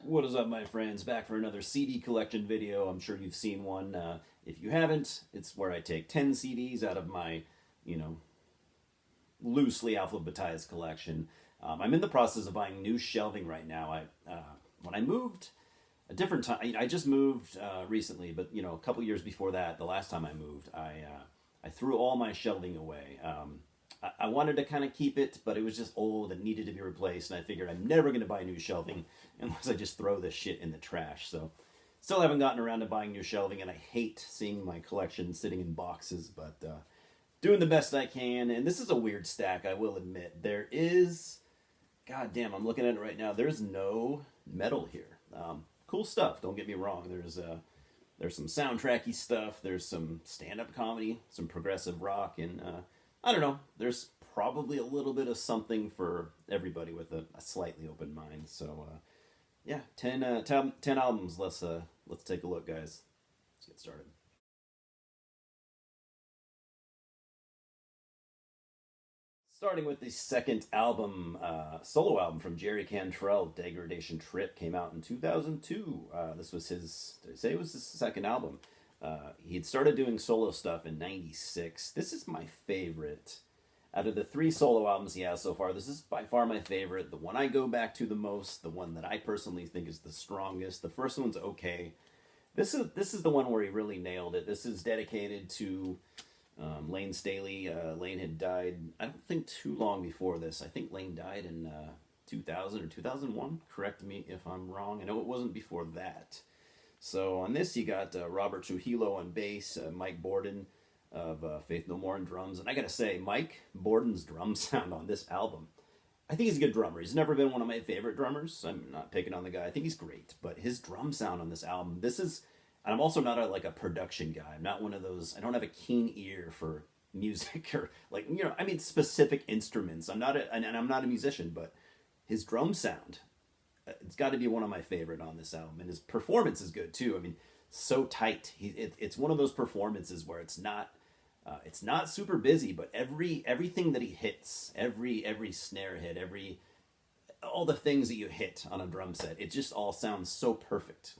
What is up, my friends? Back for another CD collection video. I'm sure you've seen one. If you haven't, it's where I take 10 CDs out of my, you know, loosely alphabetized collection. I'm in the process of buying new shelving right now. When I moved a different time, I just moved recently, but a couple years before that, the last time I moved, I threw all my shelving away. I wanted to kind of keep it, but it was just old and needed to be replaced. And I figured I'm never going to buy new shelving unless I just throw this shit in the trash. So, still haven't gotten around to buying new shelving, and I hate seeing my collection sitting in boxes, but doing the best I can. And this is a weird stack, I will admit. There is, god damn, I'm looking at it right now. There's no metal here. Cool stuff. Don't get me wrong. There's some soundtracky stuff. There's some stand-up comedy, some progressive rock, and I don't know. There's probably a little bit of something for everybody with a slightly open mind. So, yeah, 10 albums. Let's take a look, guys. Let's get started. Starting with the second album, solo album from Jerry Cantrell, Degradation Trip, came out in 2002. This was his, did I say it was his second album? He had started doing solo stuff in 96. This is my favorite. Out of the three solo albums he has so far, this is by far my favorite. The one I go back to the most, the one that I personally think is the strongest. The first one's okay. This is the one where he really nailed it. This is dedicated to Lane Staley. Lane had died, I don't think too long before this. I think Lane died in 2000 or 2001. Correct me if I'm wrong. I know it wasn't before that. So on this, you got Robert Trujillo on bass, Mike Borden of Faith No More on drums. And I gotta say, Mike Borden's drum sound on this album, I think he's a good drummer. He's never been one of my favorite drummers. I'm not picking on the guy. I think he's great. But his drum sound on this album, and I'm also not like a production guy. I'm not one of those, I don't have a keen ear for music or I mean specific instruments. I'm not a musician, but his drum sound, it's got to be one of my favorite on this album, and his performance is good too. I mean, so tight. It's one of those performances where it's not super busy, but everything that he hits, every snare hit, all the things that you hit on a drum set, it just all sounds so perfect.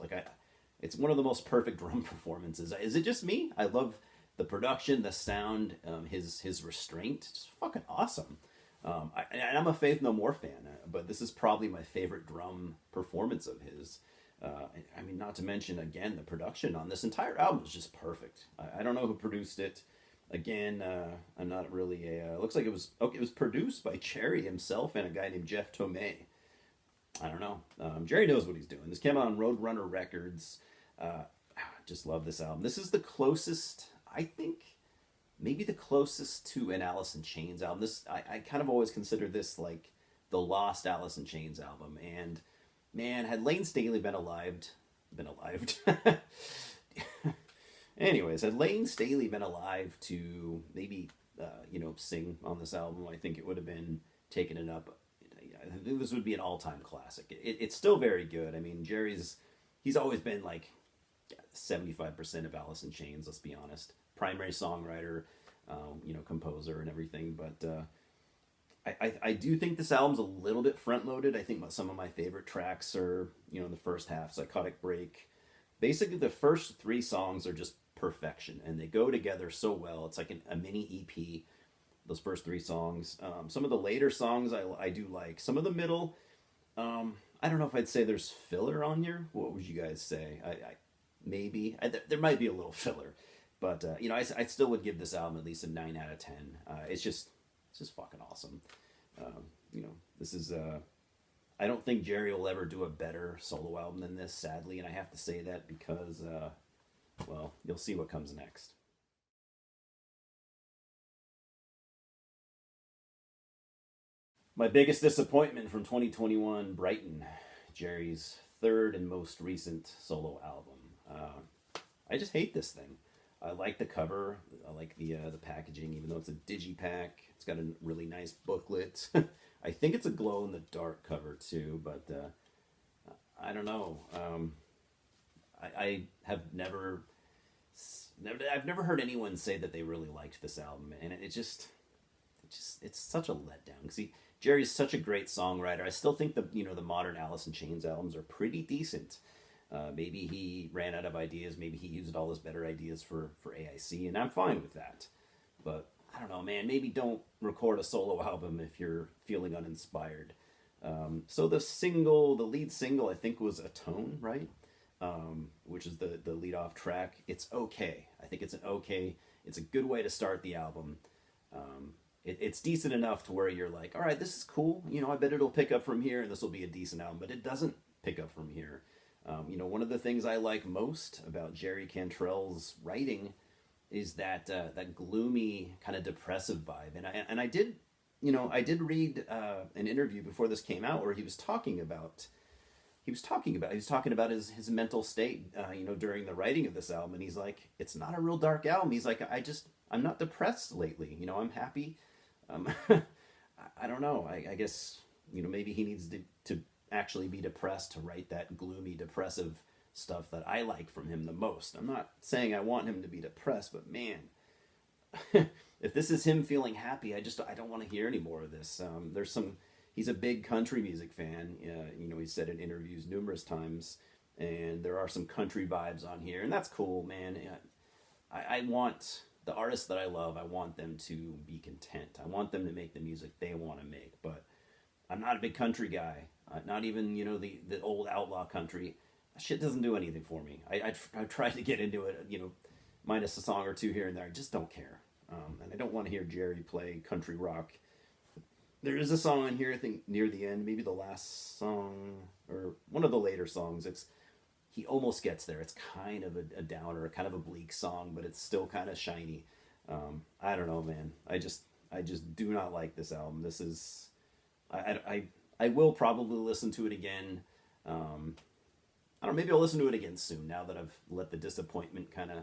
It's one of the most perfect drum performances. Is it just me? I love the production, the sound, his restraint. It's fucking awesome. I'm a Faith No More fan, but this is probably my favorite drum performance of his. I mean, not to mention, again, the production on this entire album is just perfect. I don't know who produced it. Again, I'm not really a. Looks like it was produced by Cherry himself and a guy named Jeff Tomei. I don't know. Jerry knows what he's doing. This came out on Roadrunner Records. Just love this album. This is the closest, I think, maybe the closest to an Alice in Chains album. I kind of always consider this like the lost Alice in Chains album. And man, had Lane Staley been alive. Anyways, had Lane Staley been alive to maybe sing on this album, I think it would have been taking it up. I think this would be an all-time classic. It's still very good. I mean, he's always been like 75% of Alice in Chains, let's be honest. Primary songwriter, composer and everything. But I do think this album's a little bit front-loaded. I think some of my favorite tracks are, in the first half, Psychotic Break. Basically, the first three songs are just perfection, and they go together so well. It's like a mini EP, those first three songs. Some of the later songs I do like. Some of the middle, I don't know if I'd say there's filler on here. What would you guys say? Maybe. There might be a little filler. But, I still would give this album at least a 9 out of 10. It's just fucking awesome. This is... I don't think Jerry will ever do a better solo album than this, sadly. And I have to say that because, you'll see what comes next. My biggest disappointment from 2021, Brighton, Jerry's third and most recent solo album. I just hate this thing. I like the cover. I like the packaging, even though it's a digipack. It's got a really nice booklet. I think it's a glow in the dark cover too, but I don't know. I have I've never heard anyone say that they really liked this album, and it's such a letdown. See, Jerry's such a great songwriter. I still think the modern Alice in Chains albums are pretty decent. Maybe he ran out of ideas. Maybe he used all his better ideas for AIC, and I'm fine with that. But I don't know, man. Maybe don't record a solo album if you're feeling uninspired. So the lead single, I think was "Atone," right? Which is the lead off track. It's okay. I think it's an okay. It's a good way to start the album. It's decent enough to where you're like, all right, this is cool. I bet it'll pick up from here, and this will be a decent album. But it doesn't pick up from here. One of the things I like most about Jerry Cantrell's writing is that gloomy kind of depressive vibe. And I did read an interview before this came out where he was talking about his mental state, during the writing of this album, and he's like, it's not a real dark album. He's like, I'm not depressed lately. I'm happy. I don't know. I guess maybe he needs to actually be depressed to write that gloomy, depressive stuff that I like from him the most. I'm not saying I want him to be depressed, but man, if this is him feeling happy, I don't want to hear any more of this. He's a big country music fan. He said in interviews numerous times, and there are some country vibes on here, and that's cool, man. I want the artists that I love. I want them to be content. I want them to make the music they want to make. But I'm not a big country guy. Not even the old outlaw country. That shit doesn't do anything for me. I tried to get into it. Minus a song or two here and there. I just don't care. And I don't want to hear Jerry play country rock. There is a song in here, I think, near the end, maybe the last song, or one of the later songs. He almost gets there. It's kind of a downer, kind of a bleak song, but it's still kind of shiny. I don't know, man. I just do not like this album. This is, I will probably listen to it again. I don't know, maybe I'll listen to it again soon now that I've let the disappointment kind of,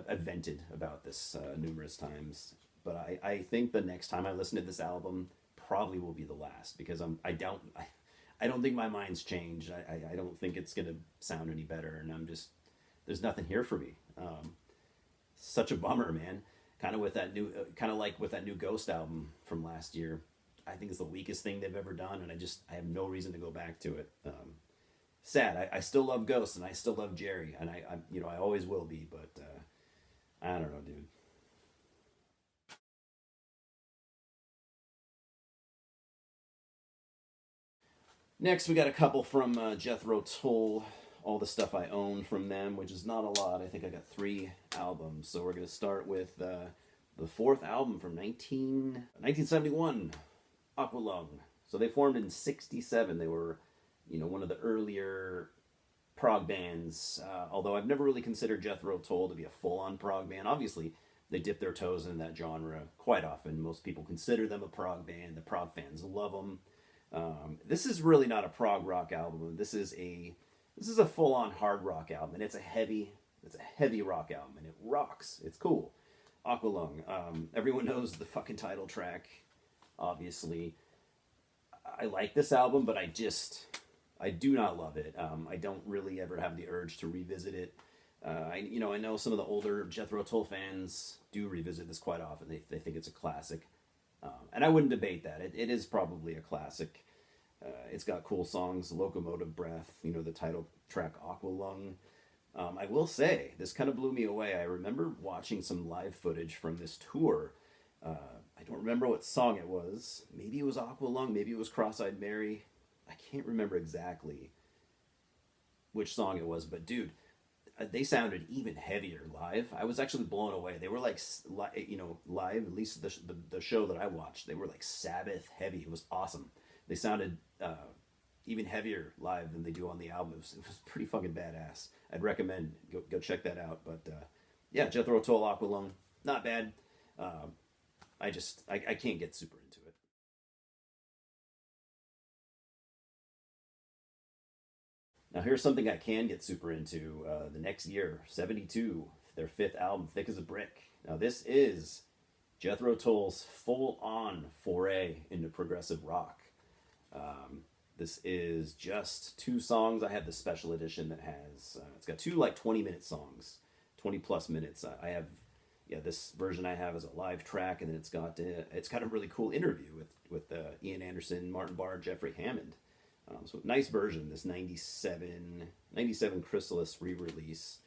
I've vented about this numerous times. But I think the next time I listen to this album probably will be the last, because I don't think my mind's changed. I don't think it's gonna sound any better, and there's nothing here for me. Such a bummer, man. Kind of like with that new Ghost album from last year. I think it's the weakest thing they've ever done, and I have no reason to go back to it. Sad. I still love Ghost, and I still love Jerry, and I always will be. But I don't know, dude. Next, we got a couple from Jethro Tull. All the stuff I own from them, which is not a lot. I think I got 3 albums. So we're going to start with the 4th album from 1971, Aqualung. So they formed in '67. They were, one of the earlier prog bands. Although I've never really considered Jethro Tull to be a full-on prog band. Obviously, they dip their toes in that genre quite often. Most people consider them a prog band. The prog fans love them. This is really not a prog rock album. This is a full on hard rock album, and it's a heavy rock album, and it rocks. It's cool. Aqualung. Everyone knows the fucking title track. Obviously, I like this album, but I do not love it. I don't really ever have the urge to revisit it. I know some of the older Jethro Tull fans do revisit this quite often. They think it's a classic. And I wouldn't debate that. It is probably a classic. It's got cool songs, Locomotive Breath, the title track Aqualung. I will say, this kind of blew me away. I remember watching some live footage from this tour. I don't remember what song it was. Maybe it was Aqualung, maybe it was Cross-Eyed Mary. I can't remember exactly which song it was, but dude, they sounded even heavier live. I was actually blown away. They were like, live, at least the show that I watched, they were like Sabbath heavy. It was awesome. They sounded even heavier live than they do on the album. It was pretty fucking badass. I'd recommend go check that out. But yeah, Jethro Tull, Aqualung, not bad. I can't get super into it. Now here's something I can get super into. The next year, '72, their 5th album, Thick as a Brick. Now this is Jethro Tull's full-on foray into progressive rock. This is just 2 songs. I have the special edition that has, it's got 2 like 20-minute songs, 20 plus minutes. I have, this version I have is a live track, and then it's got a really cool interview with Ian Anderson, Martin Barr, Jeffrey Hammond. So nice version, this 97 Chrysalis re-release.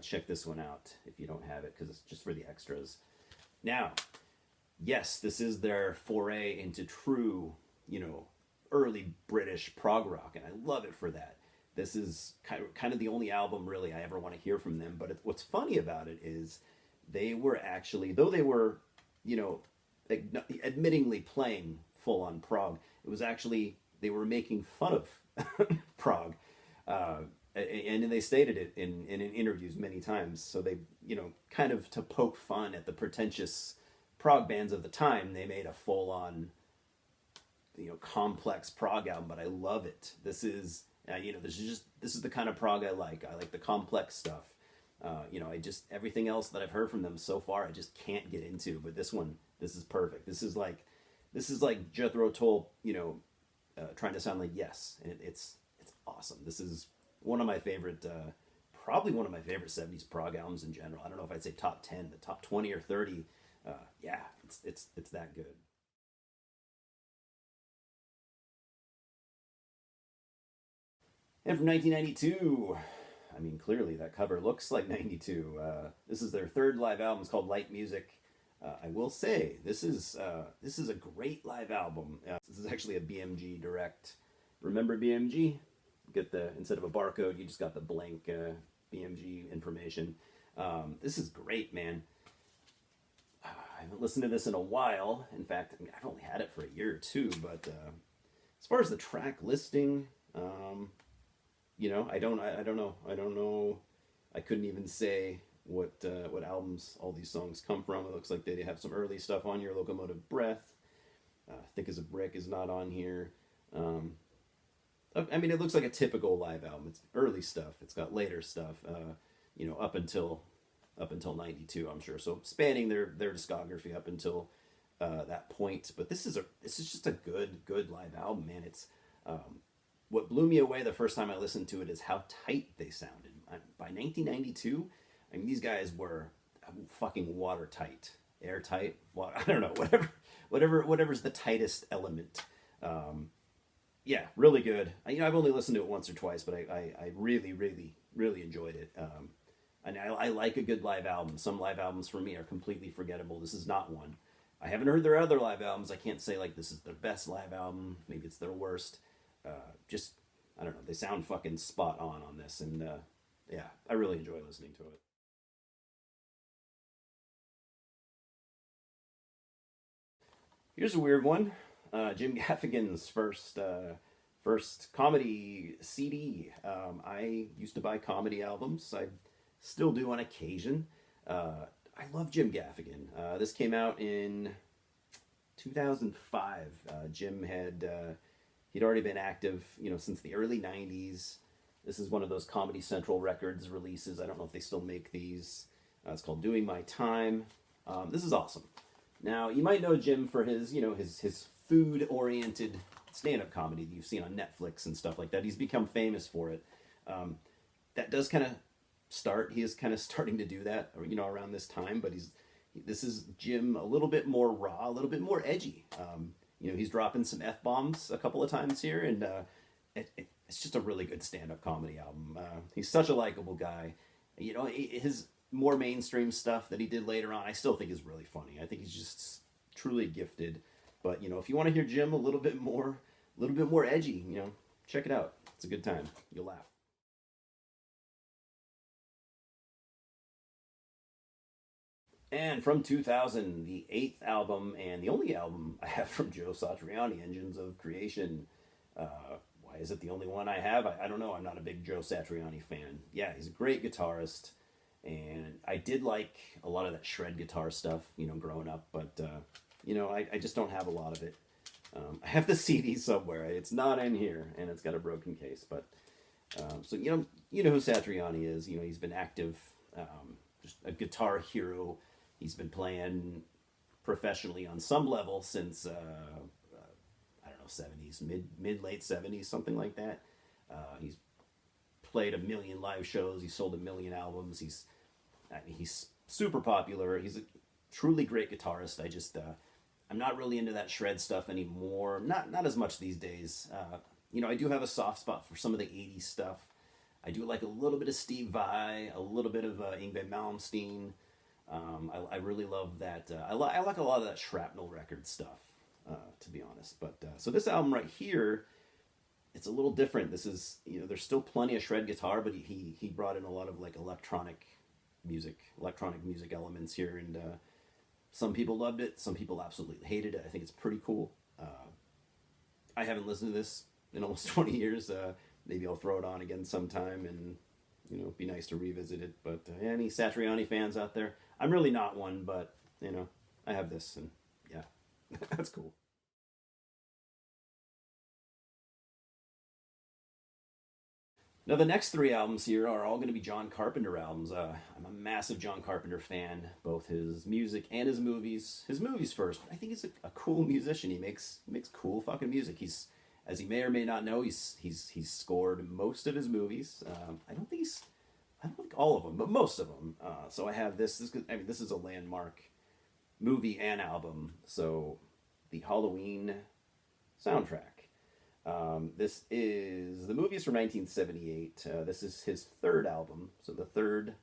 Check this one out if you don't have it, because it's just for the extras. Now, yes, this is their foray into true, early British prog rock, and I love it for that. This is kind of the only album really I ever want to hear from them. But what's funny about it is they were actually, though they were, admittingly playing full on prog, it was actually they were making fun of prog. And they stated it in interviews many times. So they, kind of to poke fun at the pretentious prog bands of the time, they made a full on, complex prog album. But I love it. This is, this is the kind of prog I like. I like the complex stuff. Everything else that I've heard from them so far, I just can't get into. But this is perfect. This is like Jethro Tull, trying to sound like Yes, and it's awesome. This is one of my favorite, probably one of my favorite 70s prog albums in general. I don't know if I'd say top 10, but top 20 or 30. Yeah, it's that good. And from 1992, I mean, clearly that cover looks like 92. This is their third live album. It's called Light Music. I will say this is a great live album. This is actually a BMG Direct. Remember BMG? Get the, instead of a barcode, you just got the blank BMG information. This is great, man. I haven't listened to this in a while. In fact, I've only had it for a year or two. But as far as the track listing, I don't know. I couldn't even say what albums all these songs come from. It looks like they have some early stuff on here. Locomotive Breath, Thick as a Brick is not on here. I mean, it looks like a typical live album. It's early stuff. It's got later stuff, up until 92, I'm sure. So spanning their discography up until that point. But this is just a good live album, man. It's what blew me away the first time I listened to it is how tight they sounded. By 1992, I mean, these guys were fucking watertight, airtight. I don't know, whatever's the tightest element. Yeah, really good. I've only listened to it once or twice, but I really, really, really enjoyed it. And I like a good live album. Some live albums for me are completely forgettable. This is not one. I haven't heard their other live albums. I can't say like this is their best live album. Maybe it's their worst. I don't know. They sound fucking spot on this, and yeah, I really enjoy listening to it. Here's a weird one. Jim Gaffigan's first comedy CD. I used to buy comedy albums. I still do on occasion. I love Jim Gaffigan. This came out in 2005. Jim he'd already been active, since the early '90s. This is one of those Comedy Central Records releases. I don't know if they still make these. It's called Doing My Time. This is awesome. Now, you might know Jim for his, his food-oriented stand-up comedy that you've seen on Netflix and stuff like that. He's become famous for it. That does kind of start. He is kind of starting to do that, around this time. But this is Jim a little bit more raw, a little bit more edgy. He's dropping some F-bombs a couple of times here, and it's just a really good stand-up comedy album. He's such a likable guy. His more mainstream stuff that he did later on, I still think is really funny. I think he's just truly gifted. But if you want to hear Jim a little bit more edgy, check it out. It's a good time. You'll laugh. And from 2000, the eighth album and the only album I have from Joe Satriani, Engines of Creation. Why is it the only one I have? I don't know. I'm not a big Joe Satriani fan. Yeah, he's a great guitarist. And I did like a lot of that shred guitar stuff, growing up. But, I just don't have a lot of it. I have the CD somewhere. It's not in here, and it's got a broken case. But, so, who Satriani is. He's been active, just a guitar hero. He's been playing professionally on some level since, I don't know, 70s, late 70s, something like that. He's played a million live shows. He sold a million albums. He's super popular. He's a truly great guitarist. I'm not really into that shred stuff anymore. Not as much these days. I do have a soft spot for some of the '80s stuff. I do like a little bit of Steve Vai, a little bit of Yngwie Malmsteen. I really love that. I like a lot of that Shrapnel record stuff, to be honest. But so this album right here, it's a little different. This is, there's still plenty of shred guitar, but he brought in a lot of like electronic music elements here, and some people loved it, some people absolutely hated it. I think it's pretty cool. I haven't listened to this in almost 20 years. Maybe I'll throw it on again sometime, and be nice to revisit it. But any Satriani fans out there? I'm really not one, but I have this, and yeah, that's cool. Now, the next three albums here are all going to be John Carpenter albums. I'm a massive John Carpenter fan, both his music and his movies. His movies first, but I think he's a cool musician. He makes cool fucking music. He's, as you may or may not know, he's scored most of his movies. I don't think all of them, but most of them. So I have this. This is a landmark movie and album. So the Halloween soundtrack. The movie is from 1978. This is his third album, so the third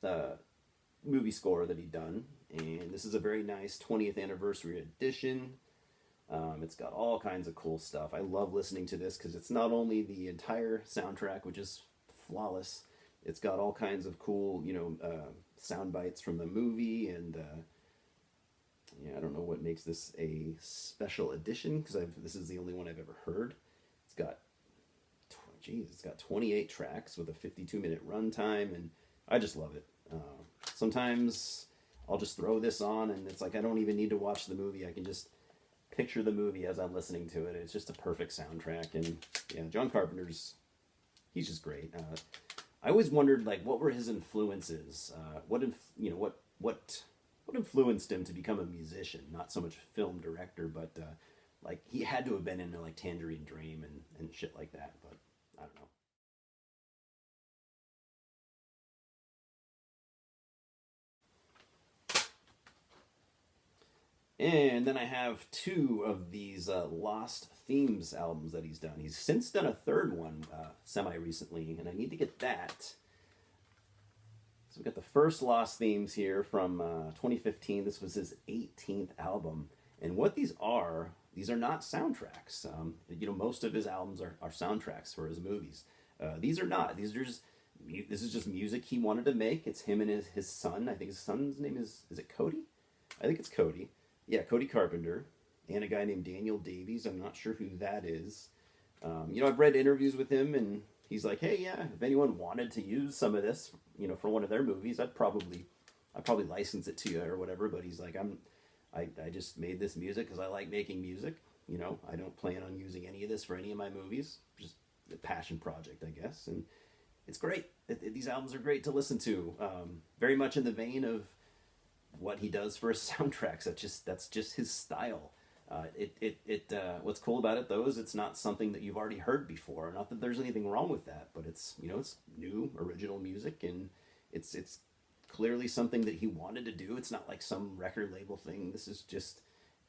uh, movie score that he'd done, and this is a very nice 20th anniversary edition. It's got all kinds of cool stuff. I love listening to this because it's not only the entire soundtrack, which is flawless. It's got all kinds of cool, sound bites from the movie, and yeah, I don't know what makes this a special edition because this is the only one I've ever heard. It's got, it's got 28 tracks with a 52-minute runtime, and I just love it. Sometimes I'll just throw this on, and it's like I don't even need to watch the movie. I can just picture the movie as I'm listening to it. It's just a perfect soundtrack, and yeah, John Carpenter's, he's just great. I always wondered like what were his influences. What influenced him to become a musician? Not so much a film director, but like he had to have been into like Tangerine Dream and shit like that. But I don't know. And then I have two of these Lost Themes albums that he's done. He's since done a third one semi recently, and I need to get that. So we got the first Lost Themes here from 2015. This was his 18th album. And what these are not soundtracks. Most of his albums are soundtracks for his movies. These are not. This is just music he wanted to make. It's him and his son. I think his son's name is it Cody? I think it's Cody. Yeah, Cody Carpenter. And a guy named Daniel Davies. I'm not sure who that is. I've read interviews with him, and he's like, hey, yeah, if anyone wanted to use some of this, for one of their movies, I'd probably license it to you or whatever. But he's like, I just made this music because I like making music. I don't plan on using any of this for any of my movies. Just a passion project, I guess. And it's great. These albums are great to listen to. Very much in the vein of what he does for his soundtracks. That's just his style. What's cool about it though is it's not something that you've already heard before. Not that there's anything wrong with that, but it's new original music, and it's clearly something that he wanted to do. It's not like some record label thing. This is just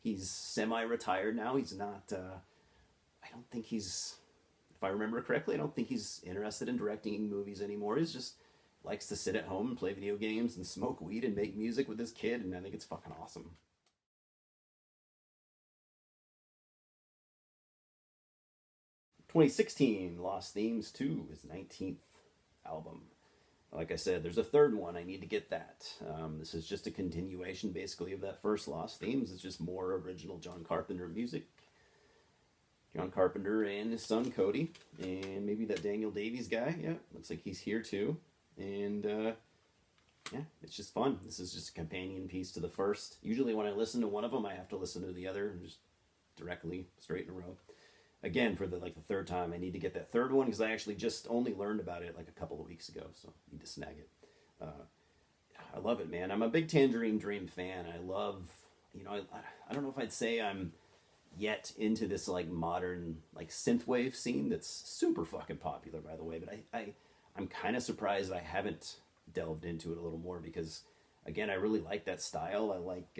he's semi-retired now. He's not. I don't think he's. If I remember correctly, I don't think he's interested in directing movies anymore. He's just likes to sit at home and play video games and smoke weed and make music with his kid, and I think it's fucking awesome. 2016, Lost Themes 2, his 19th album. Like I said, there's a third one. I need to get that. This is just a continuation, basically, of that first Lost Themes. It's just more original John Carpenter music. John Carpenter and his son Cody, and maybe that Daniel Davies guy. Yeah, looks like he's here too. And yeah, it's just fun. This is just a companion piece to the first. Usually, when I listen to one of them, I have to listen to the other just directly, straight in a row. Again, for the third time, I need to get that third one because I actually just only learned about it like a couple of weeks ago, so I need to snag it. I love it, man. I'm a big Tangerine Dream fan. I love, I don't know if I'd say I'm yet into this like modern like synthwave scene that's super fucking popular, by the way. But I'm kind of surprised I haven't delved into it a little more because, again, I really like that style. I like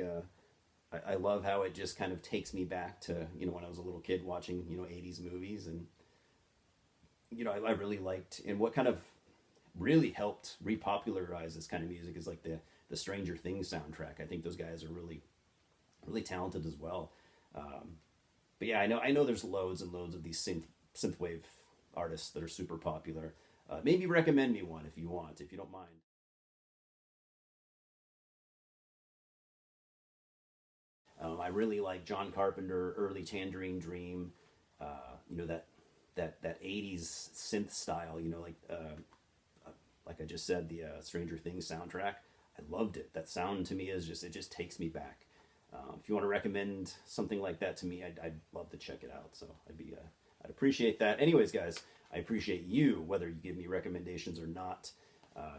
I love how it just kind of takes me back to when I was a little kid watching 80s movies, and I really liked, and what kind of really helped repopularize this kind of music is like the Stranger Things soundtrack. I think those guys are really talented as well. Um, but yeah, I know there's loads and loads of these synthwave artists that are super popular. Maybe recommend me one if you want, if you don't mind. I really like John Carpenter, early Tangerine Dream. That 80s synth style. Like I just said, the Stranger Things soundtrack. I loved it. That sound to me is just, it just takes me back. If you want to recommend something like that to me, I'd love to check it out. So I'd appreciate that. Anyways, guys, I appreciate you, whether you give me recommendations or not.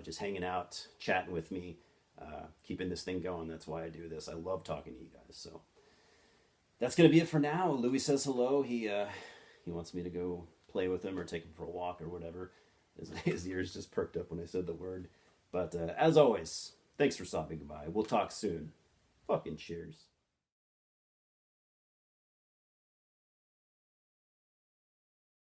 Just hanging out, chatting with me, keeping this thing going. That's why I do this. I love talking to you guys. So that's gonna be it for now. Louis says hello. He wants me to go play with him or take him for a walk or whatever. His ears just perked up when I said the word. But as always, thanks for stopping by. We'll talk soon. Fucking cheers.